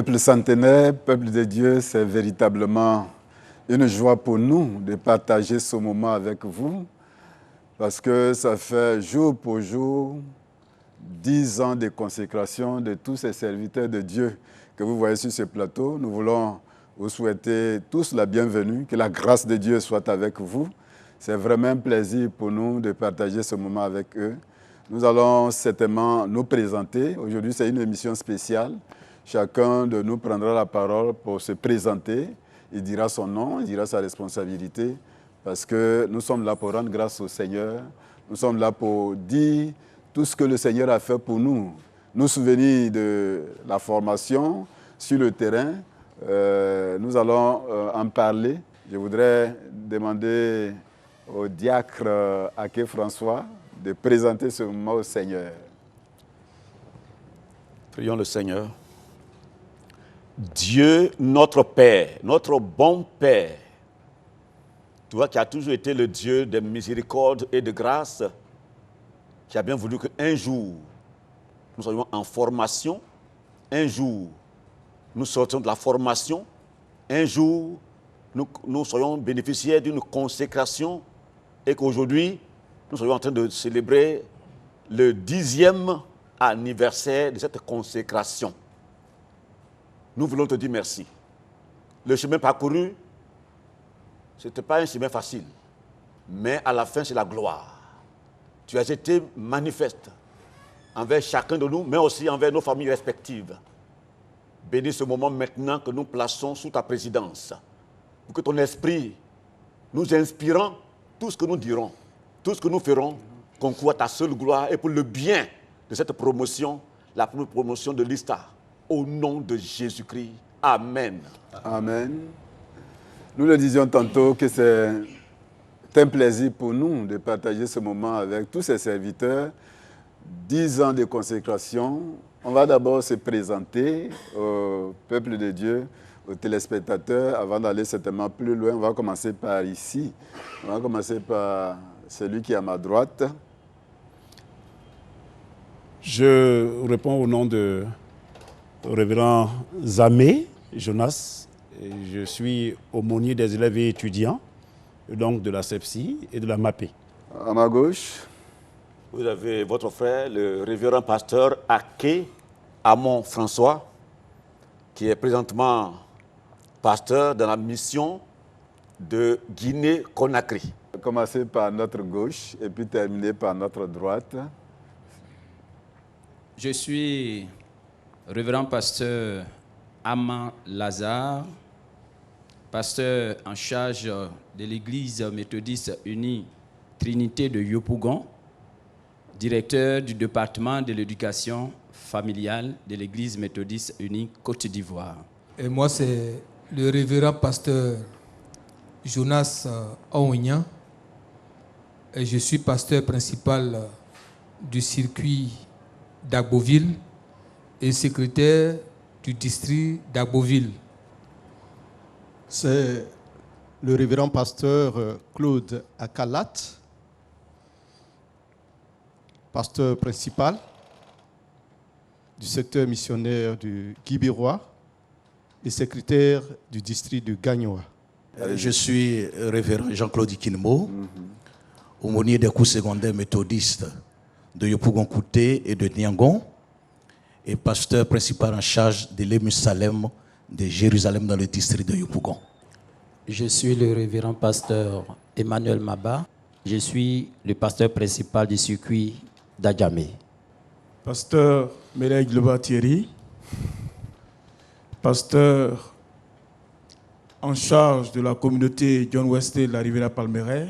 Peuple centenaire, peuple de Dieu, c'est véritablement une joie pour nous de partager ce moment avec vous parce que ça fait jour pour jour 10 ans de consécration de tous ces serviteurs de Dieu que vous voyez sur ce plateau. Nous voulons vous souhaiter tous la bienvenue, que la grâce de Dieu soit avec vous. C'est vraiment un plaisir pour nous de partager ce moment avec eux. Nous allons certainement nous présenter. Aujourd'hui, c'est une émission spéciale. Chacun de nous prendra la parole pour se présenter. Il dira son nom, il dira sa responsabilité, parce que nous sommes là pour rendre grâce au Seigneur. Nous sommes là pour dire tout ce que le Seigneur a fait pour nous. Nous souvenir de la formation sur le terrain. Nous allons en parler. Je voudrais demander au diacre Aké François de présenter ce moment au Seigneur. Prions le Seigneur. Dieu, notre Père, notre bon Père, toi qui as toujours été le Dieu de miséricorde et de grâce, qui a bien voulu qu'un jour, nous soyons en formation, un jour, nous sortions de la formation, un jour, nous soyons bénéficiaires d'une consécration et qu'aujourd'hui, nous soyons en train de célébrer le 10e anniversaire de cette consécration. Nous voulons te dire merci. Le chemin parcouru, ce n'était pas un chemin facile, mais à la fin, c'est la gloire. Tu as été manifeste envers chacun de nous, mais aussi envers nos familles respectives. Bénis ce moment maintenant que nous plaçons sous ta présidence, pour que ton esprit, nous inspirant tout ce que nous dirons, tout ce que nous ferons, concourt à ta seule gloire et pour le bien de cette promotion, la première promotion de l'ISTA. Au nom de Jésus-Christ. Amen. Amen. Nous le disions tantôt que c'est un plaisir pour nous de partager ce moment avec tous ces serviteurs. 10 ans de consécration. On va d'abord se présenter au peuple de Dieu, aux téléspectateurs, avant d'aller certainement plus loin. On va commencer par ici. On va commencer par celui qui est à ma droite. Je réponds au nom de Révérend Zamé Jonas. Et je suis aumônier des élèves et étudiants, donc de la CEPSI et de la MAPE. À ma gauche. Vous avez votre frère, le révérend pasteur Aké Amon François, qui est présentement pasteur dans la mission de Guinée-Conakry. On va commencer par notre gauche et puis terminer par notre droite. Je suis révérend pasteur Aman Lazare, pasteur en charge de l'église méthodiste unie Trinité de Yopougon, directeur du département de l'éducation familiale de l'église méthodiste unie Côte d'Ivoire. Et moi, c'est le révérend pasteur Jonas Aouignan, et je suis pasteur principal du circuit d'Agboville et secrétaire du district d'Agboville. C'est le révérend pasteur Claude Akalat, pasteur principal du secteur missionnaire du Guibérois et secrétaire du district de Gagnoa. Je suis révérend Jean-Claude Ikinmo, aumônier des cours secondaires méthodistes de Yopougon-Kouté et de Niangon, et pasteur principal en charge de l'Émus Salem de Jérusalem dans le district de Yopougon. Je suis le révérend pasteur Emmanuel Maba. Je suis le pasteur principal du circuit d'Adjamé. Pasteur Mélègue Leba Thierry, pasteur en charge de la communauté John Wesley de la Riviera Palmeraie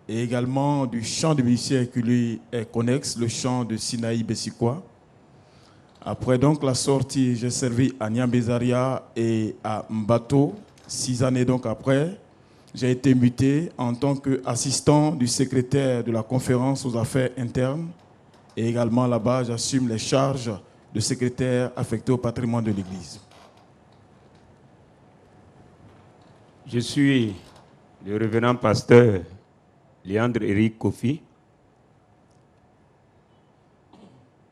et également du chant de ministère qui lui est connexe, le chant de Sinaï Bessikwa. Après donc la sortie, j'ai servi à Niambezaria et à Mbato. 6 années donc après, j'ai été muté en tant qu'assistant du secrétaire de la conférence aux affaires internes. Et également là-bas, j'assume les charges de secrétaire affecté au patrimoine de l'Église. Je suis le révérend pasteur Léandre Éric Kofi,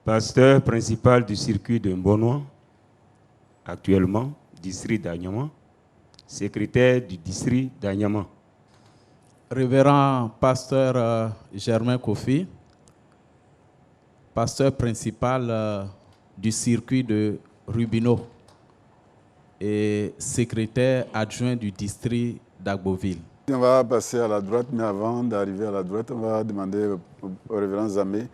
pasteur principal du circuit de Mbonois actuellement, district d'Anyama, secrétaire du district d'Anyama. Révérend pasteur Germain Kofi, pasteur principal du circuit de Rubino et secrétaire adjoint du district d'Agboville. On va passer à la droite, mais avant d'arriver à la droite, on va demander au révérend Zamé,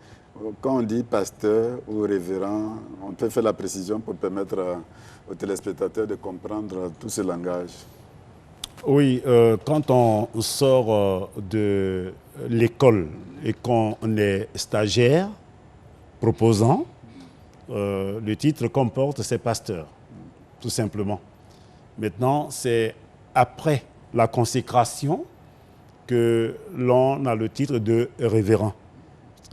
quand on dit pasteur ou révérend, on peut faire la précision pour permettre aux téléspectateurs de comprendre tout ce langage. Oui, quand on sort de l'école et qu'on est stagiaire, proposant, le titre qu'on porte, c'est pasteur, tout simplement. Maintenant, c'est après la consécration que l'on a le titre de révérend.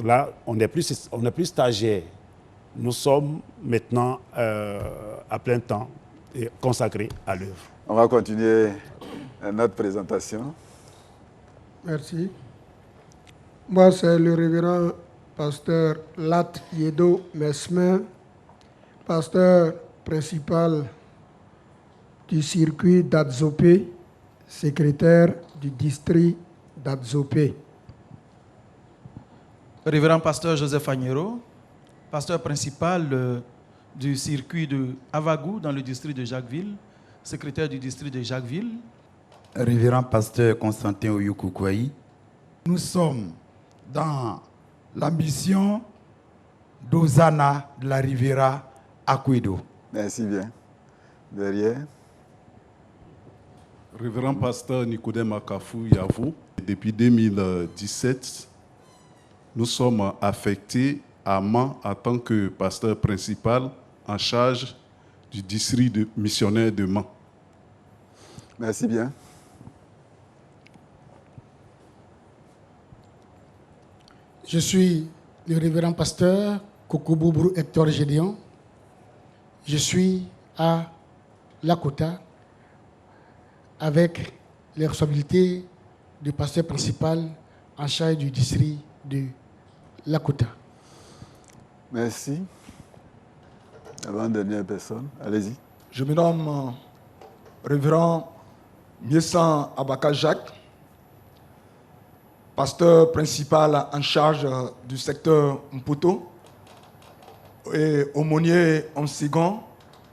Là, on n'est plus stagiaire. Nous sommes maintenant à plein temps et consacrés à l'œuvre. On va continuer notre présentation. Merci. Moi, c'est le révérend pasteur Lat Yedo Mesmin, pasteur principal du circuit d'Adzopé, secrétaire du district d'Adzopé. Révérend pasteur Joseph Agnero, pasteur principal du circuit de Avagou dans le district de Jacquesville, secrétaire du district de Jacquesville. Révérend pasteur Constantin Oyukoukwai. Nous sommes dans la mission d'Ozana de la Riviera Akwedo. Merci bien. Derrière. Révérend pasteur Nicodème Akafou Yavou. Depuis 2017, nous sommes affectés à Mans en tant que pasteur principal en charge du district de missionnaire de Mans. Merci bien. Je suis le révérend pasteur Kokoboubrou Hector Gédéon. Je suis à Lakota avec les responsabilités du pasteur principal en charge du district de Lakota. Merci. Avant-dernière personne, allez-y. Je me nomme révérend Miessan Abaka Jacques, pasteur principal en charge du secteur Mputo et aumônier en second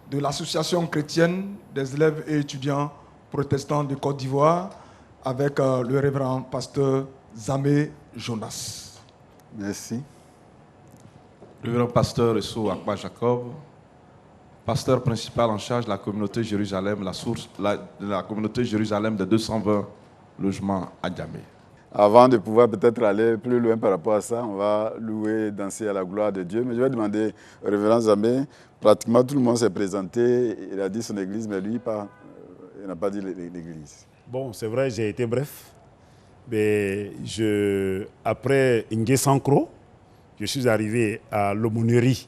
de l'association chrétienne des élèves et étudiants protestants de Côte d'Ivoire avec le révérend pasteur Zamé Jonas. Merci. Révérend pasteur Esso Akba Jacob, pasteur principal en charge de la communauté Jérusalem, la communauté Jérusalem de 220 logements à Djamé. Avant de pouvoir peut-être aller plus loin par rapport à ça, on va louer et danser à la gloire de Dieu. Mais je vais demander au révérend Zamé, pratiquement tout le monde s'est présenté, il a dit son église, mais lui, il n'a pas dit l'église. Bon, c'est vrai, j'ai été bref. Mais après Ngué Sankro, je suis arrivé à l'aumônerie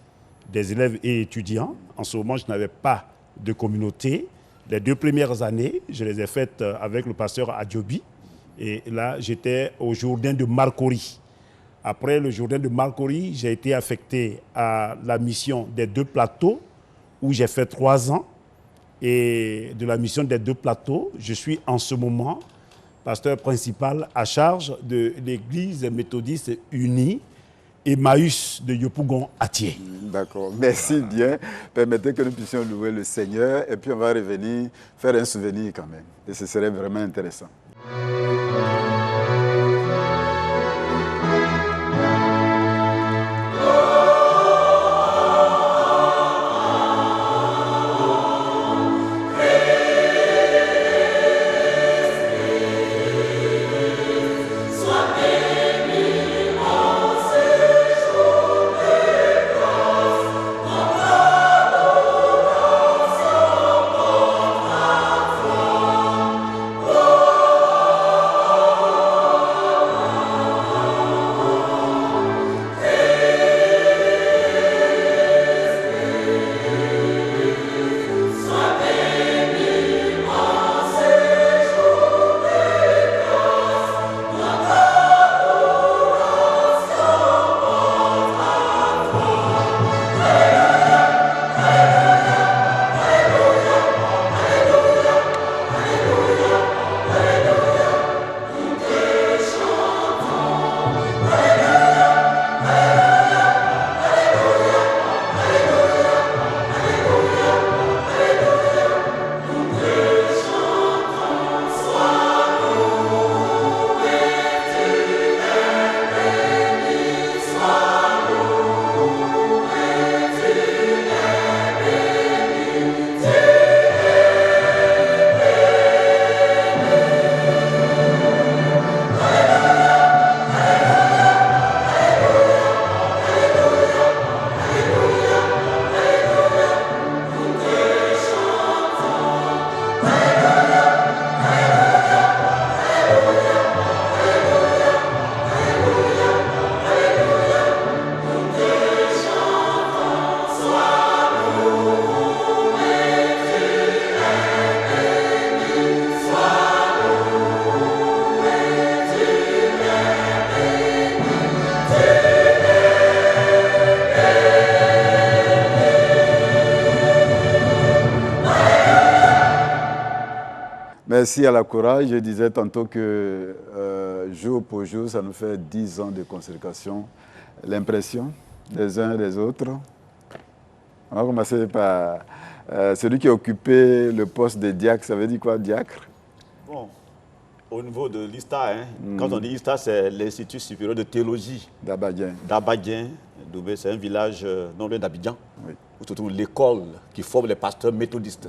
des élèves et étudiants. En ce moment, je n'avais pas de communauté. Les 2 premières années, je les ai faites avec le pasteur Adjobi. Et là, j'étais au Jourdain de Marcory. Après le Jourdain de Marcory, j'ai été affecté à la mission des 2 plateaux, où j'ai fait 3 ans. Et de la mission des 2 plateaux, je suis en ce moment pasteur principal à charge de l'église méthodiste unie Emmaüs de Yopougon-Atié. D'accord, merci bien. Permettez que nous puissions louer le Seigneur et puis on va revenir faire un souvenir quand même. Et ce serait vraiment intéressant. Oh Merci à la Courage. Je disais tantôt que jour pour jour, ça nous fait 10 ans de consécration. L'impression des uns et des autres. On va commencer par celui qui a occupé le poste de diacre. Ça veut dire quoi, diacre? Bon, au niveau de l'ISTA, hein, quand on dit ISTA, c'est l'Institut supérieur de théologie d'Abadien. D'Abadien. C'est un village non loin d'Abidjan, où se trouve l'école qui forme les pasteurs méthodistes.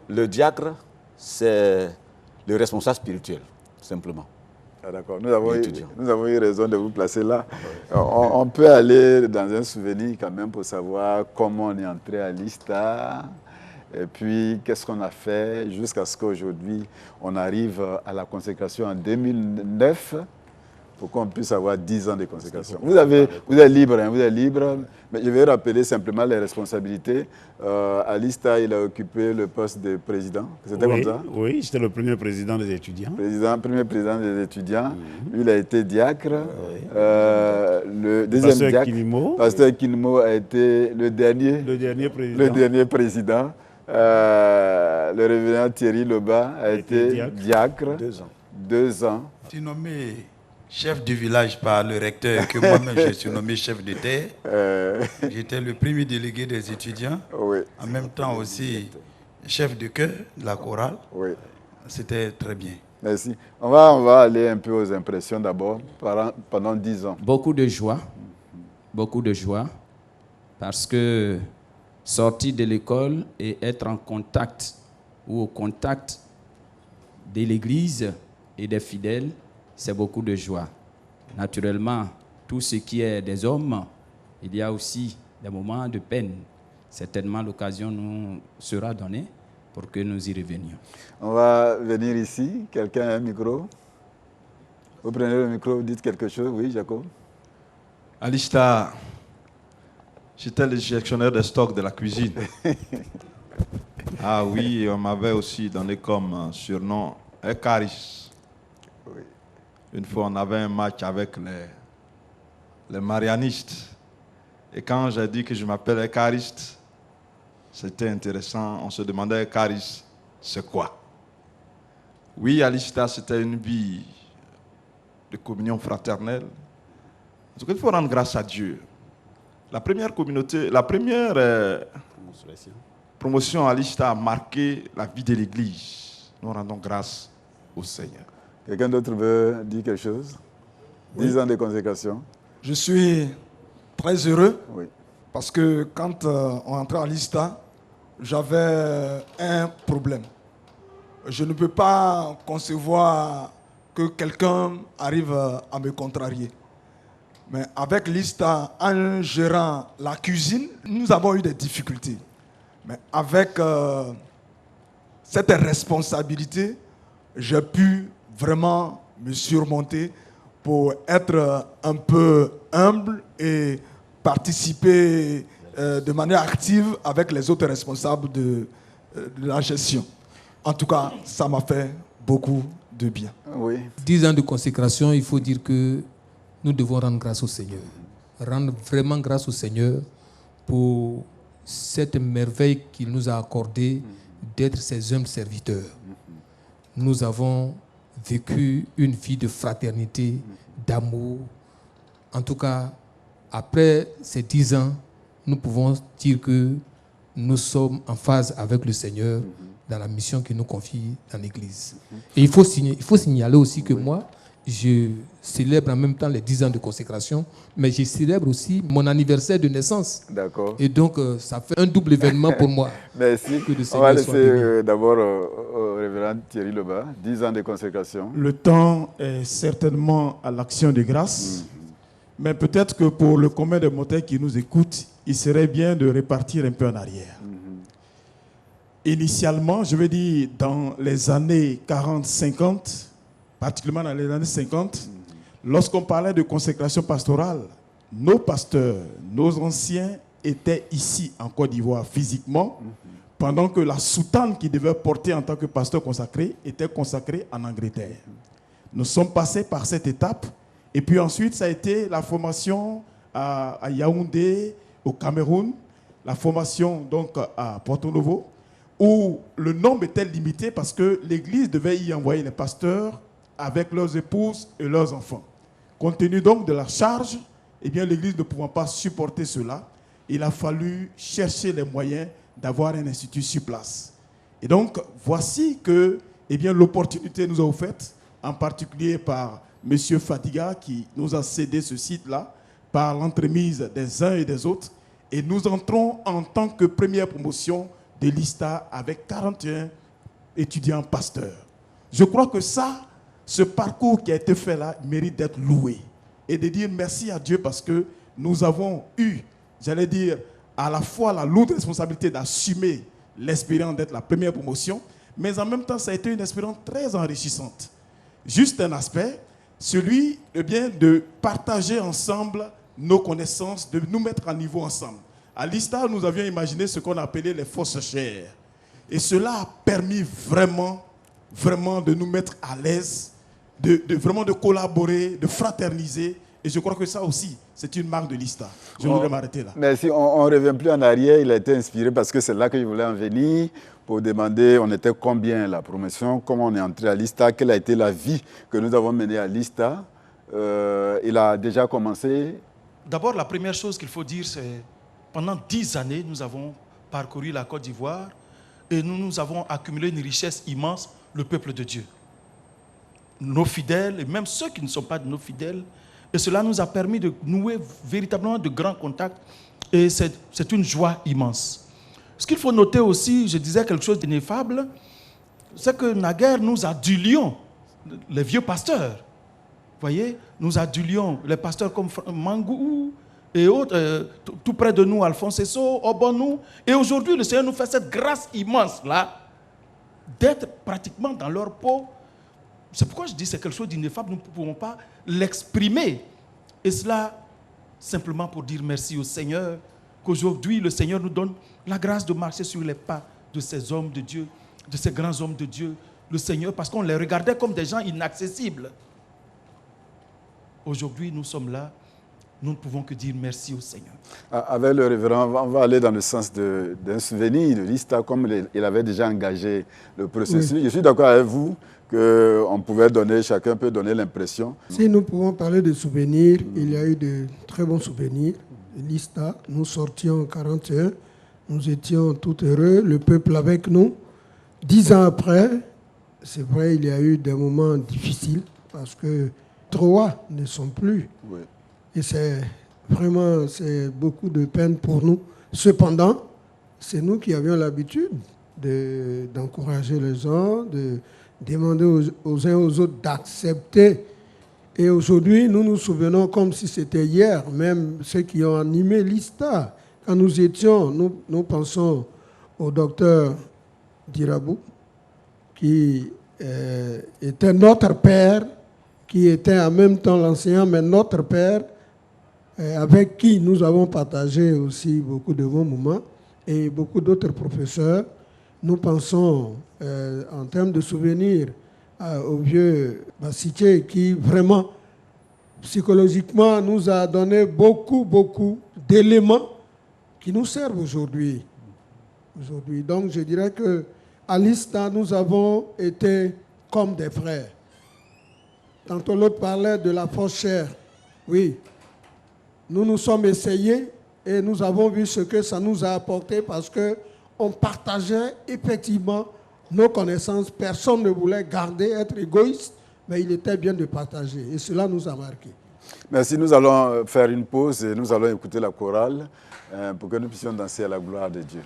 Le diacre, c'est le responsable spirituel, simplement. Ah, d'accord. Nous avons eu raison de vous placer là. On peut aller dans un souvenir quand même pour savoir comment on est entré à l'ISTA et puis qu'est-ce qu'on a fait jusqu'à ce qu'aujourd'hui on arrive à la consécration en 2009 pour qu'on puisse avoir 10 ans de consécration. Vous êtes libre, hein, vous êtes libre, mais je vais rappeler simplement les responsabilités. À l'ISTA, il a occupé le poste de président. C'était comme ça? Oui, j'étais le premier président des étudiants. Premier président des étudiants. Lui, il a été diacre. Le deuxième diacre, Pasteur Kinmo, a été le dernier président. Le révérend Thierry Loba a été diacre. 2 ans. Tu es nommé chef du village par le recteur, que moi-même je suis nommé chef de terre. J'étais le premier délégué des étudiants. Oui. En même temps aussi chef de chœur de la chorale. Oui. C'était très bien. Merci. On va aller un peu aux impressions d'abord pendant 10 ans. Beaucoup de joie, parce que sortir de l'école et être en contact ou au contact de l'Église et des fidèles, c'est beaucoup de joie. Naturellement, tout ce qui est des hommes, il y a aussi des moments de peine. Certainement, l'occasion nous sera donnée pour que nous y revenions. On va venir ici. Quelqu'un a un micro? Vous prenez le micro, vous dites quelque chose. Oui, Jacob? À l'ISTA, j'étais le gestionnaire des stocks de la cuisine. Ah oui, on m'avait aussi donné comme surnom Ekaris. Oui. Une fois, on avait un match avec les marianistes. Et quand j'ai dit que je m'appelle Ekariste, c'était intéressant. On se demandait, Ekariste, c'est quoi? Oui, à l'ISTA, c'était une vie de communion fraternelle. En tout cas, il faut rendre grâce à Dieu. La première promotion à l'ISTA a marqué la vie de l'Église. Nous rendons grâce au Seigneur. Quelqu'un d'autre veut dire quelque chose? 10 ans de consécration. Je suis très heureux parce que quand on entrait à l'ISTA, j'avais un problème. Je ne peux pas concevoir que quelqu'un arrive à me contrarier. Mais avec l'ISTA, en gérant la cuisine, nous avons eu des difficultés. Mais avec cette responsabilité, j'ai pu vraiment me surmonter pour être un peu humble et participer de manière active avec les autres responsables de la gestion. En tout cas, ça m'a fait beaucoup de bien. Oui. 10 ans de consécration, il faut dire que nous devons rendre grâce au Seigneur. Rendre vraiment grâce au Seigneur pour cette merveille qu'il nous a accordée d'être ses humbles serviteurs. Nous avons vécu une vie de fraternité, d'amour. En tout cas, après ces 10 ans, nous pouvons dire que nous sommes en phase avec le Seigneur dans la mission qu'il nous confie dans l'Église. Et il faut signaler aussi que moi, je célèbre en même temps les 10 ans de consécration, mais je célèbre aussi mon anniversaire de naissance. D'accord. Et donc, ça fait un double événement pour moi. Merci. On va laisser d'abord au révérend Thierry Loba, 10 ans de consécration. Le temps est certainement à l'action de grâce, mais peut-être que pour le commun des mortels qui nous écoutent, il serait bien de repartir un peu en arrière. Initialement, je veux dire, dans les années 40-50, particulièrement dans les années 50, lorsqu'on parlait de consécration pastorale, nos pasteurs, nos anciens étaient ici en Côte d'Ivoire physiquement, pendant que la soutane qu'ils devaient porter en tant que pasteur consacré était consacrée en Angleterre. Nous sommes passés par cette étape, et puis ensuite, ça a été la formation à Yaoundé, au Cameroun, la formation donc à Porto Novo. où le nombre était limité parce que l'Église devait y envoyer les pasteurs avec leurs épouses et leurs enfants. Compte tenu donc de la charge, eh bien, l'Église ne pouvant pas supporter cela, il a fallu chercher les moyens d'avoir un institut sur place. Et donc, voici que eh bien, l'opportunité nous a offerte, en particulier par M. Fadiga qui nous a cédé ce site-là, par l'entremise des uns et des autres. Et nous entrons en tant que première promotion de l'ISTA avec 41 étudiants pasteurs. Je crois que ça, ce parcours qui a été fait là, mérite d'être loué. Et de dire merci à Dieu parce que nous avons eu, j'allais dire, à la fois la lourde responsabilité d'assumer l'expérience d'être la première promotion, mais en même temps, ça a été une expérience très enrichissante. Juste un aspect, celui de partager ensemble nos connaissances, de nous mettre à niveau ensemble. À l'ISTA, nous avions imaginé ce qu'on appelait les fausses chairs. Et cela a permis vraiment de nous mettre à l'aise, vraiment de collaborer, de fraterniser. Et je crois que ça aussi, c'est une marque de l'ISTA. Je voudrais m'arrêter là. Merci. On ne revient plus en arrière. Il a été inspiré parce que c'est là que je voulais en venir pour demander on était combien la promotion, comment on est entré à l'ISTA, quelle a été la vie que nous avons menée à l'ISTA. Il a déjà commencé. D'abord, la première chose qu'il faut dire, c'est pendant 10 années, nous avons parcouru la Côte d'Ivoire et nous avons accumulé une richesse immense, le peuple de Dieu. Nos fidèles, et même ceux qui ne sont pas de nos fidèles, et cela nous a permis de nouer véritablement de grands contacts et c'est une joie immense. Ce qu'il faut noter aussi, je disais quelque chose d'ineffable, c'est que naguère nous adulions les vieux pasteurs. Vous voyez, nous adulions les pasteurs comme Mangou et autres, tout près de nous, Alphonse Esso, Obonou. Et aujourd'hui, le Seigneur nous fait cette grâce immense-là d'être pratiquement dans leur peau. C'est pourquoi je dis que c'est quelque chose d'ineffable, nous ne pouvons pas l'exprimer. Et cela, simplement pour dire merci au Seigneur, qu'aujourd'hui, le Seigneur nous donne la grâce de marcher sur les pas de ces hommes de Dieu, de ces grands hommes de Dieu. Le Seigneur, parce qu'on les regardait comme des gens inaccessibles. Aujourd'hui, nous sommes là, nous ne pouvons que dire merci au Seigneur. Avec le révérend, on va aller dans le sens d'un souvenir de l'ISTA, comme il avait déjà engagé le processus. Oui. Je suis d'accord avec vous qu'on pouvait donner, chacun peut donner l'impression. Si nous pouvons parler de souvenirs, il y a eu de très bons souvenirs. L'ISTA, nous sortions en 1941, nous étions tout heureux, le peuple avec nous. 10 ans après, c'est vrai, il y a eu des moments difficiles parce que 3 ne sont plus. Oui. Et c'est beaucoup de peine pour nous. Cependant, c'est nous qui avions l'habitude d'encourager les gens, de demander aux uns aux autres d'accepter. Et aujourd'hui, nous nous souvenons comme si c'était hier, même ceux qui ont animé l'ISTA. Quand nous étions, nous pensons au docteur Dirabou, qui était notre père, qui était en même temps l'enseignant, mais notre père, avec qui nous avons partagé aussi beaucoup de bons moments, et beaucoup d'autres professeurs. Nous pensons, en termes de souvenirs, au vieux Bassitier, qui vraiment, psychologiquement, nous a donné beaucoup d'éléments qui nous servent aujourd'hui. Donc, je dirais qu'à l'ISTA, nous avons été comme des frères. Tantôt l'autre parlait de la fausse chair. Oui, nous nous sommes essayés et nous avons vu ce que ça nous a apporté parce qu'on partageait effectivement nos connaissances. Personne ne voulait garder, être égoïste, mais il était bien de partager. Et cela nous a marqué. Merci. Nous allons faire une pause et nous allons écouter la chorale pour que nous puissions danser à la gloire de Dieu.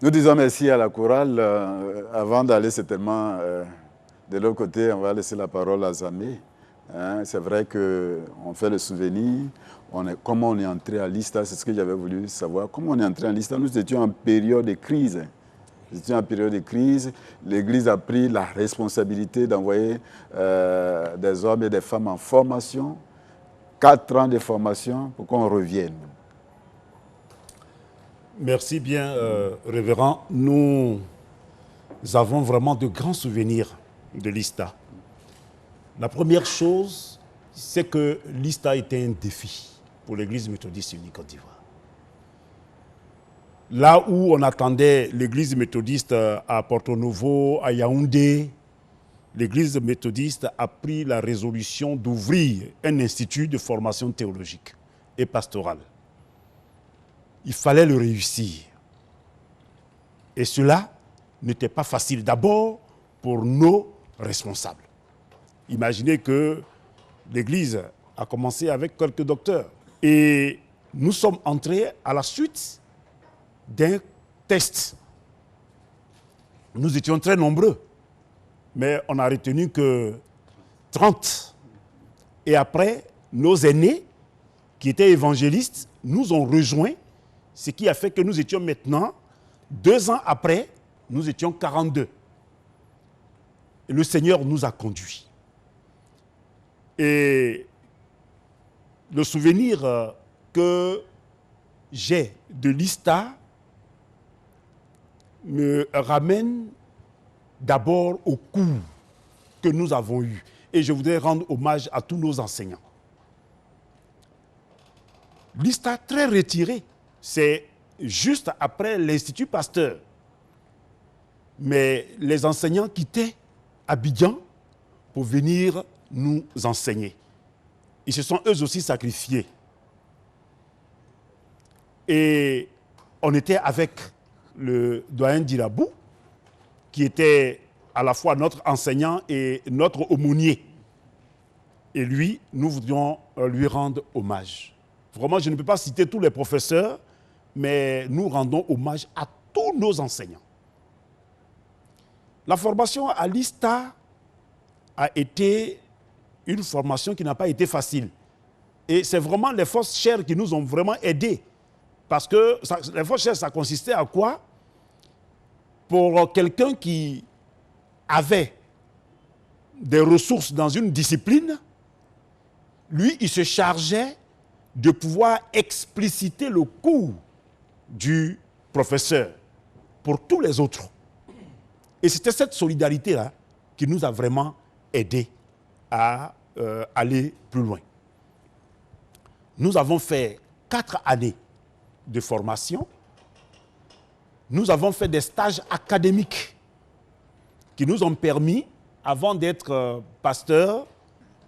Nous disons merci à la chorale. Avant d'aller certainement de l'autre côté, on va laisser la parole à Zamé. Hein, c'est vrai qu'on fait le souvenir. Comment on est entré à l'ISTA, c'est ce que j'avais voulu savoir. Comment on est entré à l'ISTA? Nous étions en période de crise. Nous étions en période de crise. L'Église a pris la responsabilité d'envoyer des hommes et des femmes en formation. 4 ans de formation pour qu'on revienne. Merci bien, révérend. Nous avons vraiment de grands souvenirs de l'ISTA. La première chose, c'est que l'ISTA était un défi pour l'Église méthodiste unie Côte d'Ivoire. Là où on attendait l'Église méthodiste à Porto Novo, à Yaoundé, l'Église méthodiste a pris la résolution d'ouvrir un institut de formation théologique et pastorale. Il fallait le réussir. Et cela n'était pas facile. D'abord, pour nos responsables. Imaginez que l'Église a commencé avec quelques docteurs. Et nous sommes entrés à la suite d'un test. Nous étions très nombreux, mais on a retenu que 30. Et après, nos aînés, qui étaient évangélistes, nous ont rejoints, ce qui a fait que nous étions maintenant, 2 ans après, nous étions 42. Et le Seigneur nous a conduits. Et le souvenir que j'ai de l'ISTA me ramène d'abord au cours que nous avons eu. Et je voudrais rendre hommage à tous nos enseignants. L'ISTA très retiré, c'est juste après l'Institut Pasteur. Mais les enseignants quittaient Abidjan pour venir nous enseigner. Ils se sont eux aussi sacrifiés. Et on était avec le doyen Dirabou, qui était à la fois notre enseignant et notre aumônier. Et lui, nous voudrions lui rendre hommage. Vraiment, je ne peux pas citer tous les professeurs, mais nous rendons hommage à tous nos enseignants. La formation à l'ISTA a été une formation qui n'a pas été facile. Et c'est vraiment les forces chères qui nous ont vraiment aidés. Parce que les forces chères, ça consistait à quoi? Pour quelqu'un qui avait des ressources dans une discipline, lui, il se chargeait de pouvoir expliciter le cours du professeur pour tous les autres. Et c'était cette solidarité-là qui nous a vraiment aidés à aller plus loin. Nous avons fait 4 années de formation. Nous avons fait des stages académiques qui nous ont permis, avant d'être pasteurs,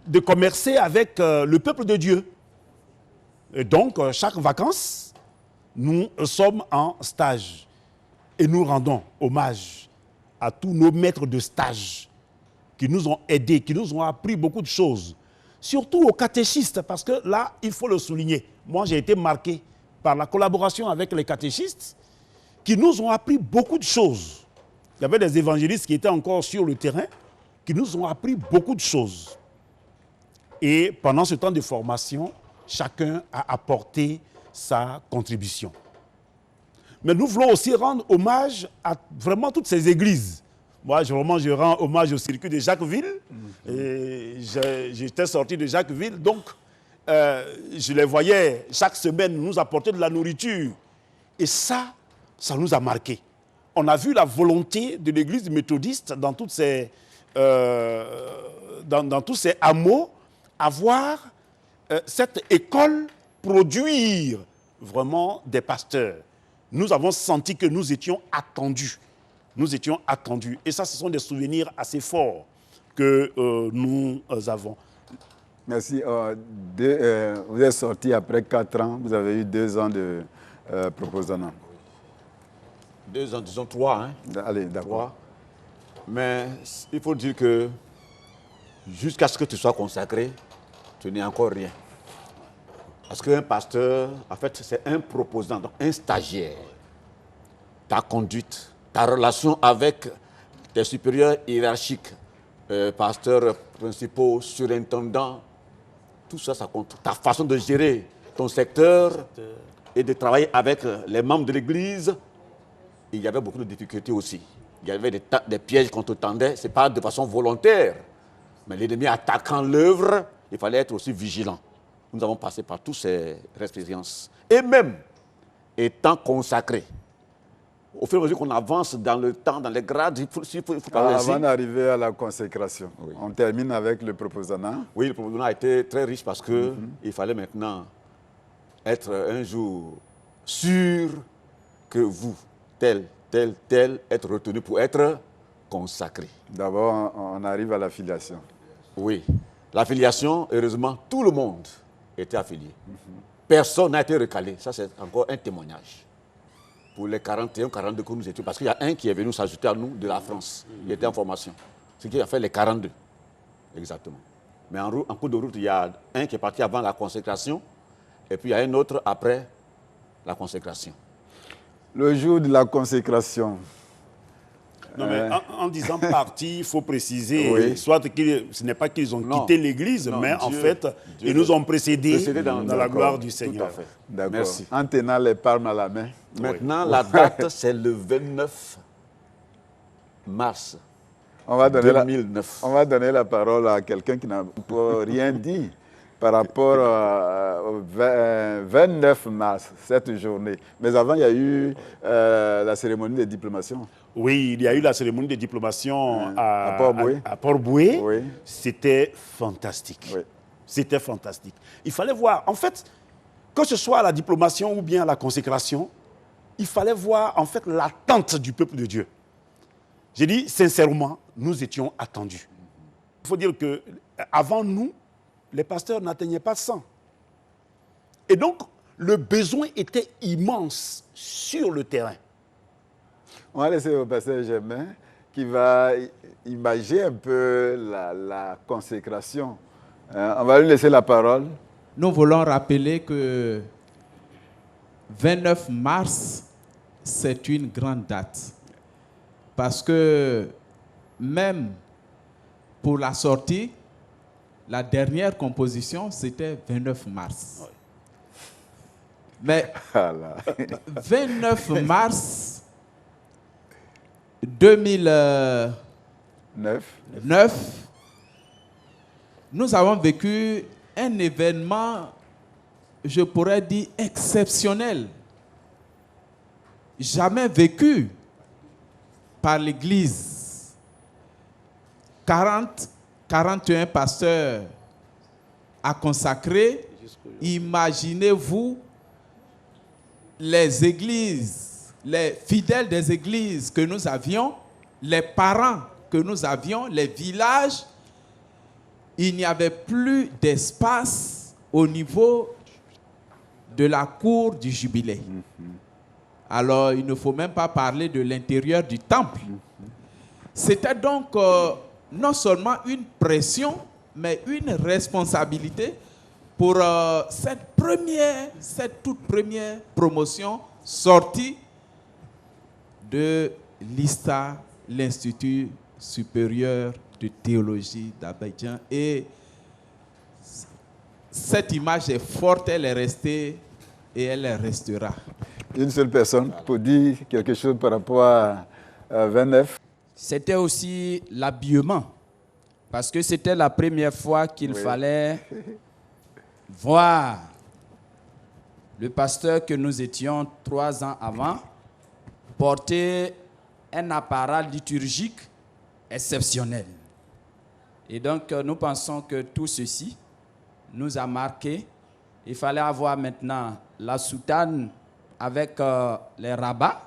de commercer avec le peuple de Dieu. Et donc, chaque vacances, nous sommes en stage. Et nous rendons hommage à tous nos maîtres de stage qui nous ont aidés, qui nous ont appris beaucoup de choses. Surtout aux catéchistes, parce que là, il faut le souligner. Moi, j'ai été marqué par la collaboration avec les catéchistes qui nous ont appris beaucoup de choses. Il y avait des évangélistes qui étaient encore sur le terrain, qui nous ont appris beaucoup de choses. Et pendant ce temps de formation, chacun a apporté sa contribution. Mais nous voulons aussi rendre hommage à vraiment toutes ces églises. Moi, je rends hommage au circuit de Jacquesville. Et j'étais sorti de Jacquesville, donc je les voyais chaque semaine nous apporter de la nourriture. Et ça nous a marqué. On a vu la volonté de l'église méthodiste dans tous ces hameaux, avoir cette école produire vraiment des pasteurs. Nous avons senti que nous étions attendus. Nous étions attendus. Et ça, ce sont des souvenirs assez forts que nous avons. Merci. Vous êtes sorti après 4 ans. Vous avez eu 2 ans de proposant. 2 ans, disons 3. Hein? Allez, d'accord. 3. Mais il faut dire que jusqu'à ce que tu sois consacré, tu n'es encore rien. Parce qu'un pasteur, en fait, c'est un proposant, donc un stagiaire. ta conduite, ta relation avec tes supérieurs hiérarchiques, pasteurs principaux, surintendants, tout ça, ça compte. Ta façon de gérer ton secteur et de travailler avec les membres de l'Église, il y avait beaucoup de difficultés aussi. Il y avait des pièges qu'on te tendait, ce n'est pas de façon volontaire. Mais l'ennemi attaquant l'œuvre, il fallait être aussi vigilant. Nous avons passé par toutes ces expériences. Et même étant consacrés, au fur et à mesure qu'on avance dans le temps, dans les grades, il faut parler avant d'arriver à la consécration, on termine avec le proposana. Oui, le proposana a été très riche parce qu'il fallait maintenant être un jour sûr que vous, tel, être retenu pour être consacré. D'abord, on arrive à la filiation. Oui. La filiation, heureusement, tout le monde était affilié. Personne n'a été recalé. Ça, c'est encore un témoignage. Pour les 41, 42 que nous étions, parce qu'il y a un qui est venu s'ajouter à nous de la France. Il était en formation. Ce qui a fait les 42. Exactement. Mais en cours de route, il y a un qui est parti avant la consécration, et puis il y a un autre après la consécration. Le jour de la consécration. Non, mais en disant parti, il faut préciser, soit que ce n'est pas qu'ils ont quitté l'Église, mais en fait, ils nous ont précédés dans la gloire du Seigneur. Tout à fait. D'accord. Merci. En tenant les palmes à la main. Maintenant, la date, c'est le 29 mars 2009. On va donner la parole à quelqu'un qui n'a rien dit par rapport au 29 mars, cette journée. Mais avant, il y a eu la cérémonie de diplomation. Oui, il y a eu la cérémonie de diplomation à Port-Boué. À Port-Boué. Oui. C'était fantastique. Oui. C'était fantastique. Il fallait voir, en fait, que ce soit à la diplomation ou bien à la consécration, il fallait voir en fait l'attente du peuple de Dieu. J'ai dit, sincèrement, nous étions attendus. Il faut dire qu'avant nous, les pasteurs n'atteignaient pas 100. Et donc, le besoin était immense sur le terrain. On va laisser au pasteur Germain qui va imaginer un peu la consécration. On va lui laisser la parole. Nous voulons rappeler que 29 mars, c'est une grande date. Parce que même pour la sortie, la dernière composition, c'était 29 mars. Mais 29 mars 2009, nous avons vécu un événement, je pourrais dire, exceptionnel. Jamais vécu par l'Église. 41 pasteurs à consacrer. Imaginez-vous les églises, les fidèles des églises que nous avions, les parents que nous avions, les villages. Il n'y avait plus d'espace au niveau de la cour du jubilé. Alors, il ne faut même pas parler de l'intérieur du temple. C'était donc non seulement une pression, mais une responsabilité pour cette toute première promotion sortie de l'ISTA, l'Institut supérieur de théologie d'Abidjan. Et cette image est forte, elle est restée et elle restera. Une seule personne pour dire quelque chose par rapport à 29. C'était aussi l'habillement, parce que c'était la première fois qu'il fallait voir le pasteur que nous étions 3 ans avant porter un appareil liturgique exceptionnel. Et donc, nous pensons que tout ceci nous a marqué. Il fallait avoir maintenant la soutane avec les rabats.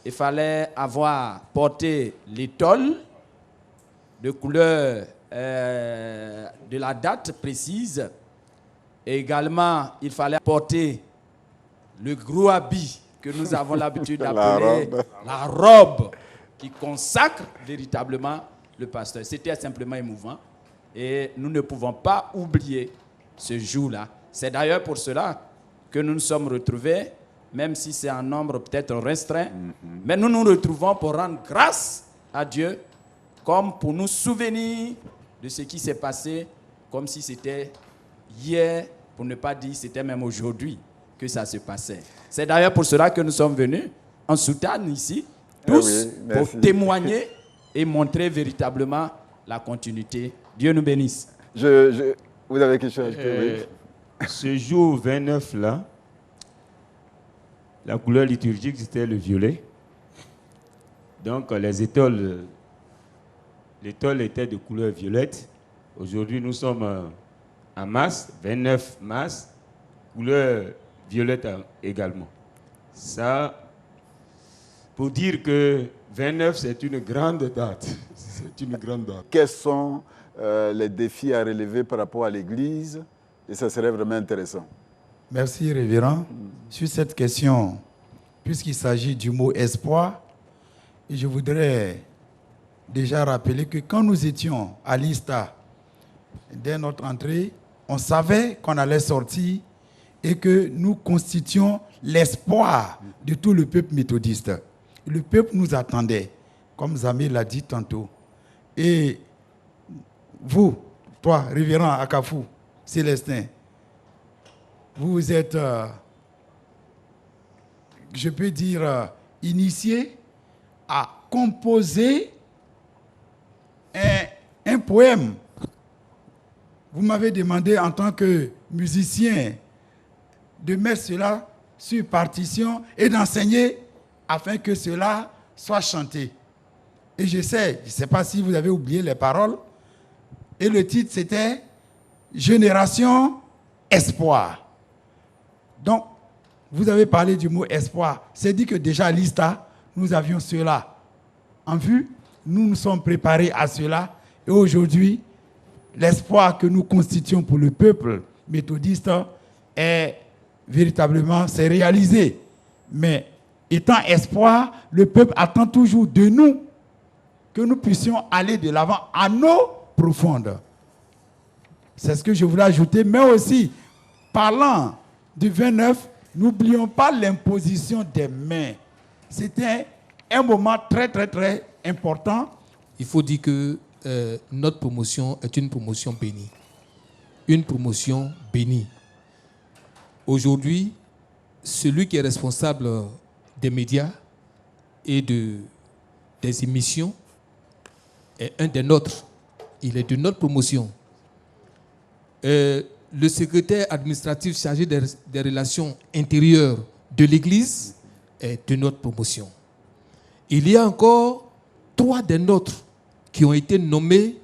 Il fallait avoir porté l'étole de couleur de la date précise. Et également, il fallait porter le gros habit que nous avons l'habitude d'appeler la robe qui consacre véritablement le pasteur. C'était simplement émouvant et nous ne pouvons pas oublier ce jour-là. C'est d'ailleurs pour cela que nous nous sommes retrouvés même si c'est un nombre peut-être restreint. Mais nous nous retrouvons pour rendre grâce à Dieu, comme pour nous souvenir de ce qui s'est passé, comme si c'était hier, pour ne pas dire c'était même aujourd'hui que ça se passait. C'est d'ailleurs pour cela que nous sommes venus en soutane ici, tous, pour témoigner et montrer véritablement la continuité. Dieu nous bénisse. Vous avez quelque chose à ajouter? Ce jour 29 là, la couleur liturgique c'était le violet. Donc l'étole était de couleur violette. Aujourd'hui nous sommes en mars, 29 mars, couleur violette également. Ça, pour dire que 29 c'est une grande date. C'est une grande date. Quels sont les défis à relever par rapport à l'Église? Et ça serait vraiment intéressant. Merci, révérend. Sur cette question, puisqu'il s'agit du mot espoir, je voudrais déjà rappeler que quand nous étions à l'ISTA, dès notre entrée, on savait qu'on allait sortir et que nous constituions l'espoir de tout le peuple méthodiste. Le peuple nous attendait, comme Zamé l'a dit tantôt. Et vous, toi, révérend Akafou, Célestin, vous êtes, je peux dire, initié à composer un poème. Vous m'avez demandé en tant que musicien de mettre cela sur partition et d'enseigner afin que cela soit chanté. Et je ne sais pas si vous avez oublié les paroles. Et le titre, c'était « Génération Espoir ». Donc, vous avez parlé du mot « espoir ». C'est dit que déjà à l'ISTA, nous avions cela en vue. Nous nous sommes préparés à cela. Et aujourd'hui, l'espoir que nous constituons pour le peuple méthodiste est véritablement, c'est réalisé. Mais étant espoir, le peuple attend toujours de nous que nous puissions aller de l'avant à nos profondes. C'est ce que je voulais ajouter. Mais aussi, parlant du 29, n'oublions pas l'imposition des mains. C'était un moment très, très, très important. Il faut dire que notre promotion est une promotion bénie. Une promotion bénie. Aujourd'hui, celui qui est responsable des médias et des émissions est un des nôtres. Il est de notre promotion. Le secrétaire administratif chargé des relations intérieures de l'Église est de notre promotion. Il y a encore 3 des nôtres qui ont été nommés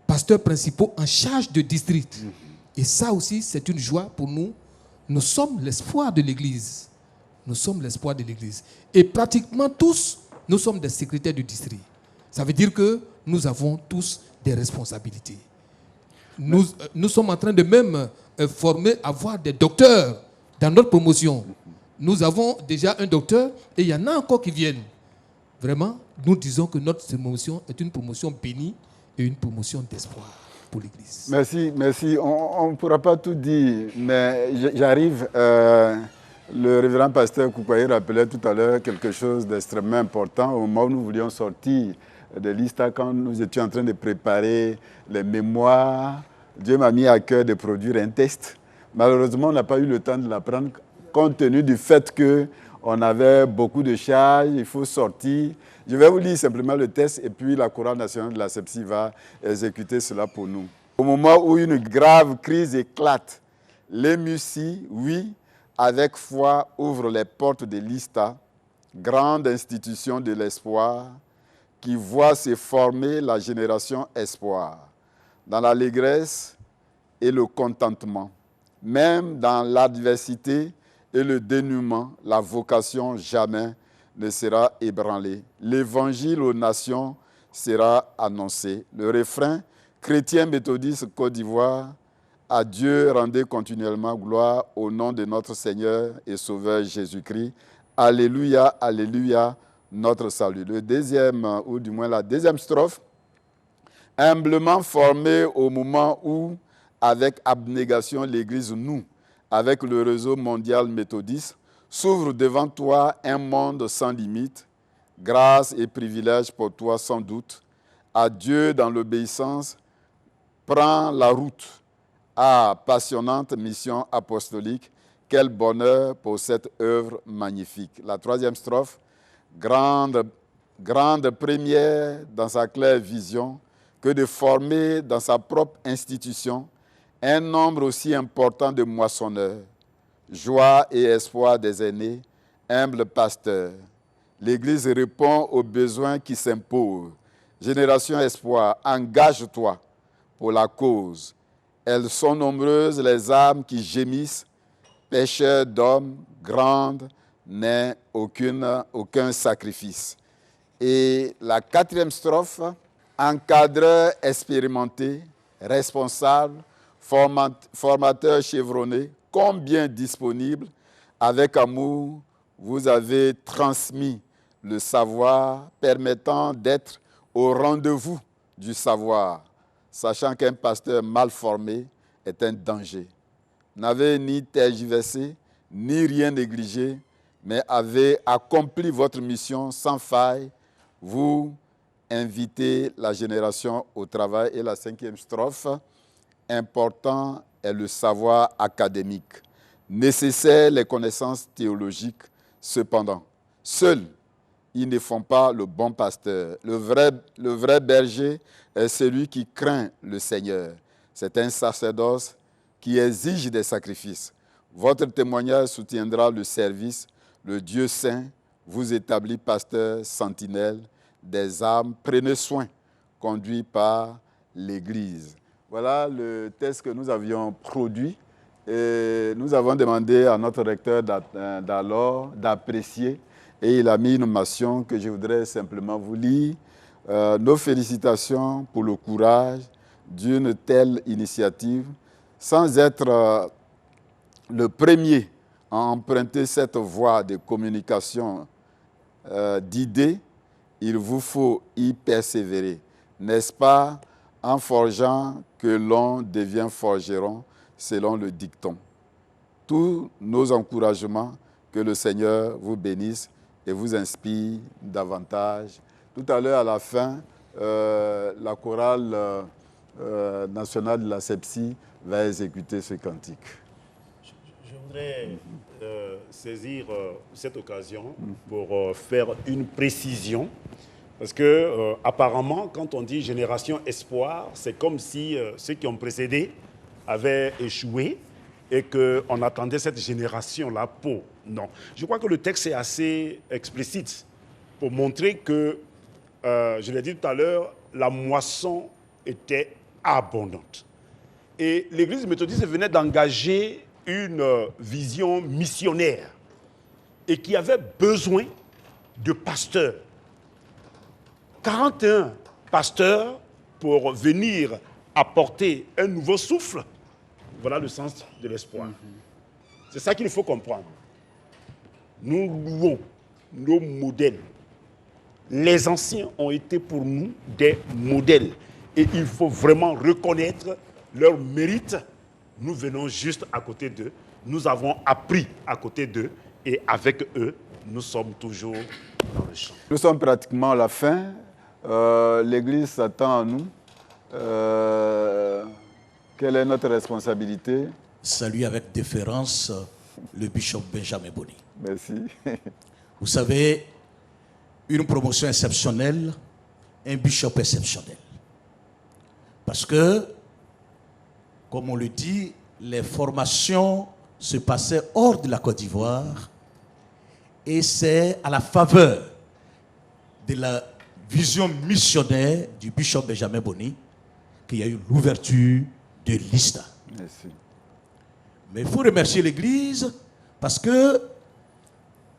pasteurs principaux en charge de district. Et ça aussi, c'est une joie pour nous. Nous sommes l'espoir de l'Église. Nous sommes l'espoir de l'Église. Et pratiquement tous, nous sommes des secrétaires de district. Ça veut dire que nous avons tous des responsabilités. Nous sommes en train de même avoir des docteurs dans notre promotion. Nous avons déjà un docteur et il y en a encore qui viennent. Vraiment, nous disons que notre promotion est une promotion bénie et une promotion d'espoir pour l'Église. Merci. On ne pourra pas tout dire, mais j'arrive. Le révérend pasteur Koukouaï rappelait tout à l'heure quelque chose d'extrêmement important. Au moment où nous voulions sortir de l'ISTA, quand nous étions en train de préparer les mémoires, Dieu m'a mis à cœur de produire un test. Malheureusement, on n'a pas eu le temps de l'apprendre, compte tenu du fait qu'on avait beaucoup de charges, il faut sortir. Je vais vous lire simplement le test et puis la Chorale nationale de la SEPSI va exécuter cela pour nous. Au moment où une grave crise éclate, l'EMUCI, oui, avec foi, ouvre les portes de l'ISTA, grande institution de l'espoir, qui voit se former la génération espoir, dans l'allégresse et le contentement, même dans l'adversité et le dénuement, la vocation jamais ne sera ébranlée. L'évangile aux nations sera annoncé. Le refrain, chrétien méthodiste Côte d'Ivoire, à Dieu rendez continuellement gloire au nom de notre Seigneur et Sauveur Jésus-Christ. Alléluia, alléluia, notre salut. Le deuxième, ou du moins la deuxième strophe, humblement formé au moment où, avec abnégation, l'Église noue avec le réseau mondial méthodiste, s'ouvre devant toi un monde sans limite, grâce et privilèges pour toi sans doute. À Dieu dans l'obéissance, prends la route. Ah, passionnante mission apostolique, quel bonheur pour cette œuvre magnifique. La troisième strophe, grande première dans sa claire vision, que de former dans sa propre institution un nombre aussi important de moissonneurs, joie et espoir des aînés, humble pasteur. L'Église répond aux besoins qui s'imposent. Génération Espoir, engage-toi pour la cause. Elles sont nombreuses les âmes qui gémissent, pécheurs d'hommes, grandes, n'est aucun sacrifice. Et la quatrième strophe, encadreur expérimenté, responsable, formateur chevronné, combien disponible, avec amour, vous avez transmis le savoir permettant d'être au rendez-vous du savoir, sachant qu'un pasteur mal formé est un danger. N'avez ni tergiversé, ni rien négligé, mais avez accompli votre mission sans faille. Vous invitez la génération au travail. Et la cinquième strophe, important est le savoir académique, nécessaire les connaissances théologiques. Cependant, seuls, ils ne font pas le bon pasteur. Le vrai berger est celui qui craint le Seigneur. C'est un sacerdoce qui exige des sacrifices. Votre témoignage soutiendra le service. Le Dieu saint vous établit pasteur, sentinelle des âmes. Prenez soin, conduit par l'Église. Voilà le texte que nous avions produit. Et nous avons demandé à notre recteur d'alors d'apprécier. Et il a mis une mention que je voudrais simplement vous lire. Nos félicitations pour le courage d'une telle initiative. Sans être le premier à emprunter cette voie de communication d'idées, il vous faut y persévérer. N'est-ce pas en forgeant que l'on devient forgeron, selon le dicton. Tous nos encouragements, que le Seigneur vous bénisse et vous inspire davantage. Tout à l'heure, à la fin, la chorale nationale de la SEPSI va exécuter ce cantique. Je voudrais saisir cette occasion pour faire une précision. Parce que, apparemment, quand on dit génération espoir, c'est comme si ceux qui ont précédé avaient échoué et qu'on attendait cette génération-là pour. Non. Je crois que le texte est assez explicite pour montrer que, je l'ai dit tout à l'heure, la moisson était abondante. Et l'Église méthodiste venait d'engager une vision missionnaire et qui avait besoin de pasteurs. 41 pasteurs pour venir apporter un nouveau souffle. Voilà le sens de l'espoir. C'est ça qu'il faut comprendre. Nous louons nos modèles. Les anciens ont été pour nous des modèles. Et il faut vraiment reconnaître leur mérite. Nous venons juste à côté d'eux. Nous avons appris à côté d'eux. Et avec eux, nous sommes toujours dans le champ. Nous sommes pratiquement à la fin. L'Église s'attend à nous. Quelle est notre responsabilité? Salut avec déférence le bishop Benjamin Boni. Merci. Vous savez, une promotion exceptionnelle, un bishop exceptionnel. Parce que, comme on le dit, les formations se passaient hors de la Côte d'Ivoire et c'est à la faveur de la vision missionnaire du bishop Benjamin Boni qu'il y a eu l'ouverture de l'ISTA. Merci. Mais il faut remercier l'Église parce que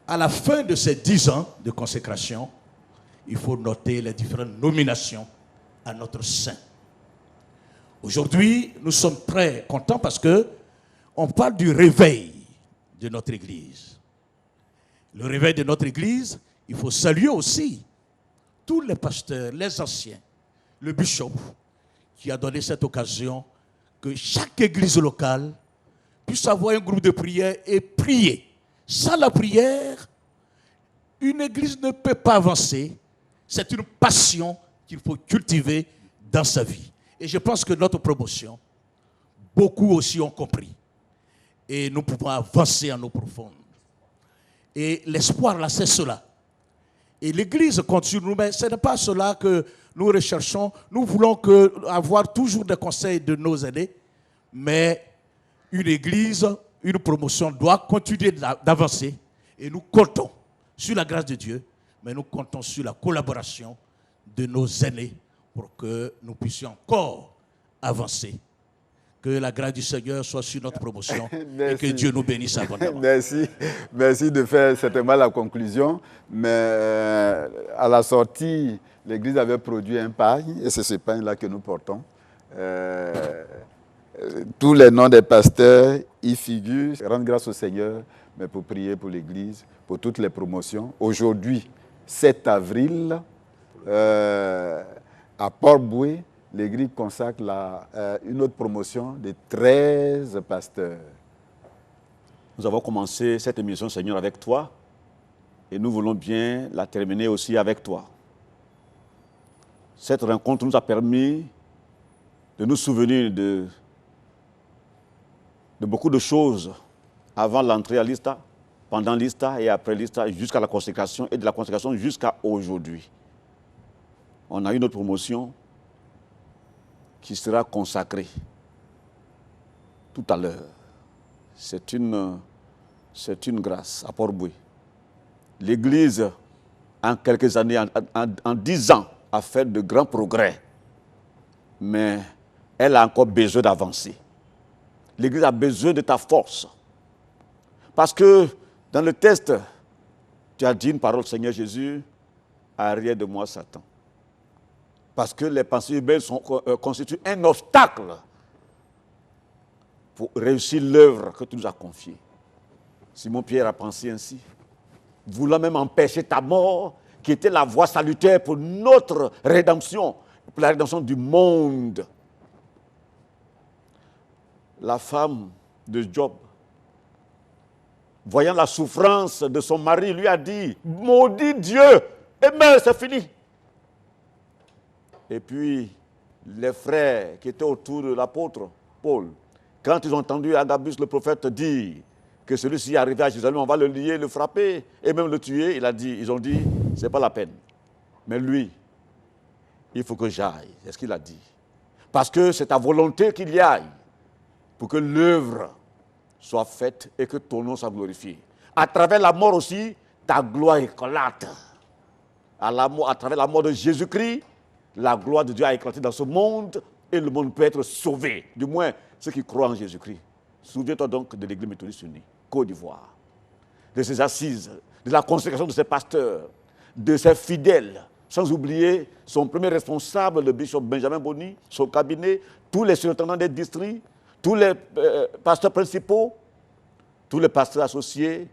à la fin de ces 10 ans de consécration, il faut noter les différentes nominations à notre sein. Aujourd'hui, nous sommes très contents parce que on parle du réveil de notre Église. Le réveil de notre Église, il faut saluer aussi tous les pasteurs, les anciens, le bishop qui a donné cette occasion que chaque église locale puisse avoir un groupe de prière et prier. Sans la prière, une église ne peut pas avancer. C'est une passion qu'il faut cultiver dans sa vie. Et je pense que notre promotion, beaucoup aussi ont compris. Et nous pouvons avancer en eau profonde. Et l'espoir, là, c'est cela. Et l'Église compte sur nous, mais ce n'est pas cela que nous recherchons. Nous voulons avoir toujours des conseils de nos aînés, mais une Église, une promotion doit continuer d'avancer. Et nous comptons sur la grâce de Dieu, mais nous comptons sur la collaboration de nos aînés pour que nous puissions encore avancer. Que la grâce du Seigneur soit sur notre promotion et que Dieu nous bénisse abondamment. Merci de faire certainement la conclusion. Mais à la sortie, l'Église avait produit un pagne et c'est ce pagne-là que nous portons. Tous les noms des pasteurs y figurent. Rendre grâce au Seigneur, mais pour prier pour l'Église, pour toutes les promotions. Aujourd'hui, 7 avril, à Port-Boué, l'Église consacre une autre promotion de 13 pasteurs. Nous avons commencé cette émission, Seigneur, avec toi, et nous voulons bien la terminer aussi avec toi. Cette rencontre nous a permis de nous souvenir de beaucoup de choses avant l'entrée à l'ISTA, pendant l'ISTA et après l'ISTA, jusqu'à la consécration, et de la consécration jusqu'à aujourd'hui. On a eu notre promotion qui sera consacrée tout à l'heure. C'est une grâce à Port-Boué. L'Église, en quelques années, en 10 ans, a fait de grands progrès, mais elle a encore besoin d'avancer. L'Église a besoin de ta force. Parce que dans le texte, tu as dit une parole, Seigneur Jésus, arrière de moi, Satan. Parce que les pensées humaines constituent un obstacle pour réussir l'œuvre que tu nous as confiée. Simon-Pierre a pensé ainsi, voulant même empêcher ta mort, qui était la voie salutaire pour notre rédemption, pour la rédemption du monde. La femme de Job, voyant la souffrance de son mari, lui a dit, maudit Dieu, et meurs, c'est fini. Et puis, les frères qui étaient autour de l'apôtre Paul, quand ils ont entendu Agabus le prophète dire que celui-ci est arrivé à Jérusalem, on va le lier, le frapper et même le tuer, ils ont dit, c'est pas la peine. Mais lui, il faut que j'aille, c'est ce qu'il a dit. Parce que c'est ta volonté qu'il y aille, pour que l'œuvre soit faite et que ton nom soit glorifié. À travers la mort aussi, ta gloire éclate. À travers la mort de Jésus-Christ, la gloire de Dieu a éclaté dans ce monde et le monde peut être sauvé. Du moins, ceux qui croient en Jésus-Christ. Souviens-toi donc de l'Église méthodiste unie, Côte d'Ivoire, de ses assises, de la consécration de ses pasteurs, de ses fidèles, sans oublier son premier responsable, le bishop Benjamin Boni, son cabinet, tous les surintendants des districts, tous les pasteurs principaux, tous les pasteurs associés,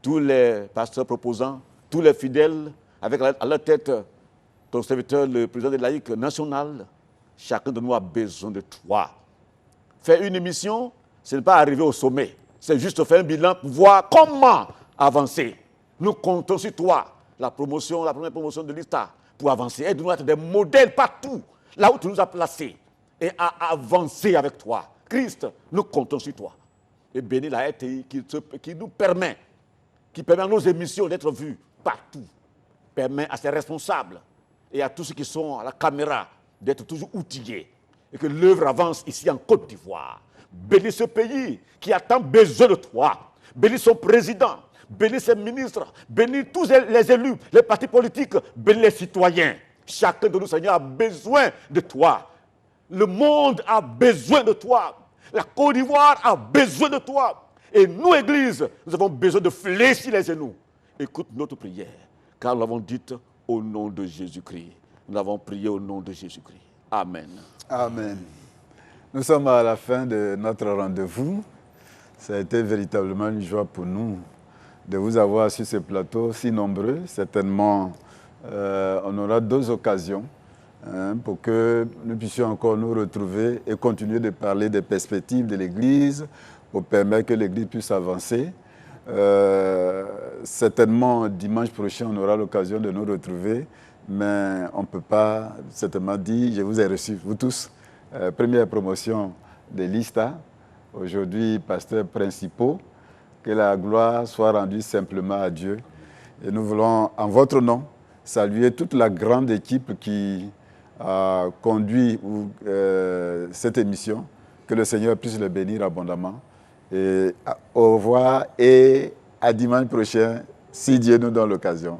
tous les pasteurs proposants, tous les fidèles, avec à leur tête ton serviteur, le président des laïcs national. Chacun de nous a besoin de toi. Faire une émission, ce n'est pas arriver au sommet. C'est juste faire un bilan pour voir comment avancer. Nous comptons sur toi. La première promotion de l'ISTA, pour avancer. Aide-nous à être des modèles partout, là où tu nous as placés, et à avancer avec toi. Christ, nous comptons sur toi. Et bénis la RTI qui nous permet, à nos émissions d'être vues partout, permet à ses responsables et à tous ceux qui sont à la caméra d'être toujours outillés et que l'œuvre avance ici en Côte d'Ivoire. Bénis ce pays qui a tant besoin de toi. Bénis son président, bénis ses ministres, bénis tous les élus, les partis politiques, bénis les citoyens. Chacun de nous, Seigneur, a besoin de toi. Le monde a besoin de toi. La Côte d'Ivoire a besoin de toi. Et nous, Église, nous avons besoin de fléchir les genoux. Écoute notre prière, car nous l'avons dite au nom de Jésus-Christ. Nous avons prié au nom de Jésus-Christ. Amen. Amen. Nous sommes à la fin de notre rendez-vous. Ça a été véritablement une joie pour nous de vous avoir sur ce plateau si nombreux. Certainement, on aura 2 occasions hein, pour que nous puissions encore nous retrouver et continuer de parler des perspectives de l'Église, pour permettre que l'Église puisse avancer. Certainement, dimanche prochain, on aura l'occasion de nous retrouver, mais on ne peut pas certainement dire, je vous ai reçus, vous tous, première promotion de l'ISTA, aujourd'hui pasteurs principaux, que la gloire soit rendue simplement à Dieu. Et nous voulons, en votre nom, saluer toute la grande équipe qui a conduit cette émission, que le Seigneur puisse le bénir abondamment. Et au revoir et à dimanche prochain, si Dieu nous donne l'occasion.